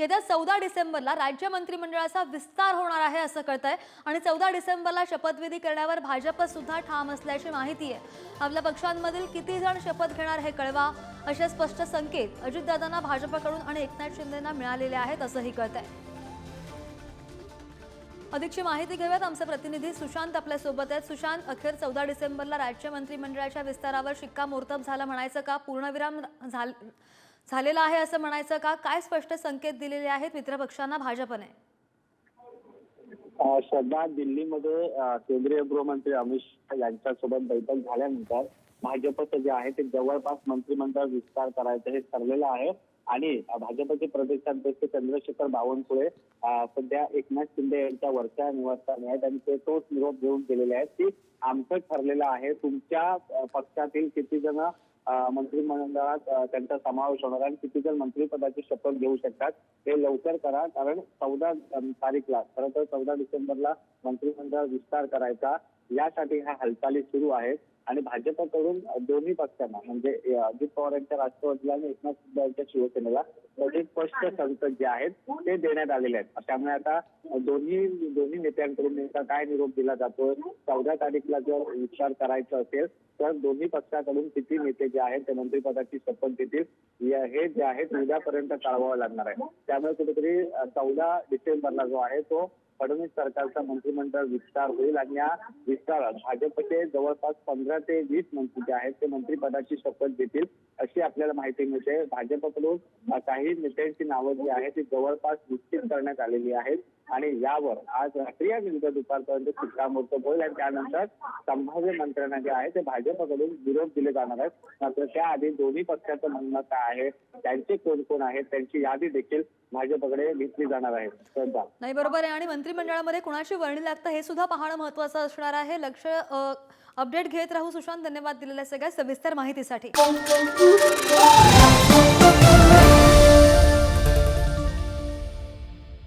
येत्या 14 डिसेंबरला राज्य मंत्रिमंडळाचा विस्तार होणार आहे असं कळतंय आणि 14 डिसेंबरला शपथविधी करण्यावर भाजप सुद्धा ठाम असल्याची माहिती आहे। आपल्या पक्षांमधील किती जण शपथ घेणार हे कळवा असे स्पष्ट संकेत अजितदादांना भाजपकडून आणि एकनाथ शिंदेंना मिळालेले आहेत असंही कळतंय। अधिकची माहिती घेऊयात, आमचे प्रतिनिधी सुशांत आपल्या सोबत आहेत। सुशांत, अखेर 14 डिसेंबरला राज्य मंत्रिमंडळाच्या विस्तारावर शिक्कामोर्तब झालं म्हणायचं का? पूर्णविराम झालेला आहे असं म्हणायचं का? काय स्पष्ट संकेत दिलेले आहेत मित्रपक्षांना भाजपने? श्रद्धा, दिल्लीमध्ये केंद्रीय गृहमंत्री अमित शहा यांच्यासोबत बैठक झाल्यानंतर भाजपचं जे आहे ते जवळपास मंत्रिमंडळ विस्तार करायचं हे ठरलेलं आहे आणि भाजपचे प्रदेशाध्यक्ष चंद्रशेखर बावनकुळे सध्या एकनाथ शिंदे यांच्या वरच्या निवासस्थानी आहेत आणि ते तोच निरोप घेऊन गेलेले आहेत की आमचं ठरलेलं आहे, तुमच्या पक्षातील किती जण मंत्रिमंडळात त्यांचा समावेश होणार आणि किती जण मंत्रिपदाची शपथ घेऊ शकतात हे लवकर करा, कारण 14 तारीखला खरं तर 14 डिसेंबरला मंत्रिमंडळ विस्तार करायचा यासाठी ह्या हालचाली सुरू आहेत आणि भाजपकडून दोन्ही पक्षांना म्हणजे अजित पवार यांच्या राष्ट्रवादीला आणि एकनाथ शिंदे यांच्या शिवसेनेला त्याचे स्पष्ट संकेत जे आहेत ते देण्यात आलेले आहेत। त्यामुळे आता दोन्ही नेत्यांकडून नेमका काय निरोप दिला जातोय, 14 तारीखला जर विस्तार करायचा असेल तर दोन्ही पक्षाकडून किती नेते जे आहेत ते मंत्रिपदाची शपथ घेतील हे जे आहे उद्यापर्यंत टाळावं लागणार आहे। त्यामुळे कुठेतरी 14 डिसेंबरला जो आहे तो फडणवीस सरकारचा मंत्रिमंडळ विस्तार होईल आणि या विस्तारात भाजपचे जवळपास 15 ते 20 मंत्री जे आहेत ते मंत्रिपदाची शपथ घेतील अशी आपल्याला माहिती मिळते। भाजपकडून काही नेत्यांची नावं जी आहेत ती जवळपास निश्चित करण्यात आलेली आहेत आणि यावर आज रात्री आणि उद्या दुपारपर्यंत शिक्कामोर्तब होईल आणि त्यानंतर संभाव्य मंत्र्यांना जे आहे ते भाजपकडून विरोध दिले जाणार आहेत। मात्र त्याआधी दोन्ही पक्षाचं म्हणणं काय आहे, त्यांचे कोण कोण आहेत त्यांची यादी देखील भाजपकडे घेतली जाणार आहे। नाही, बरोबर आहे आणि मंत्रिमंडळामध्ये कुणाची वर्णी लागतं हे सुद्धा पाहणं महत्त्वाचं असणार आहे। लक्ष अपडेट घेत राहू सुशांत, धन्यवाद दिलेल्या सगळ्या सविस्तर माहितीसाठी।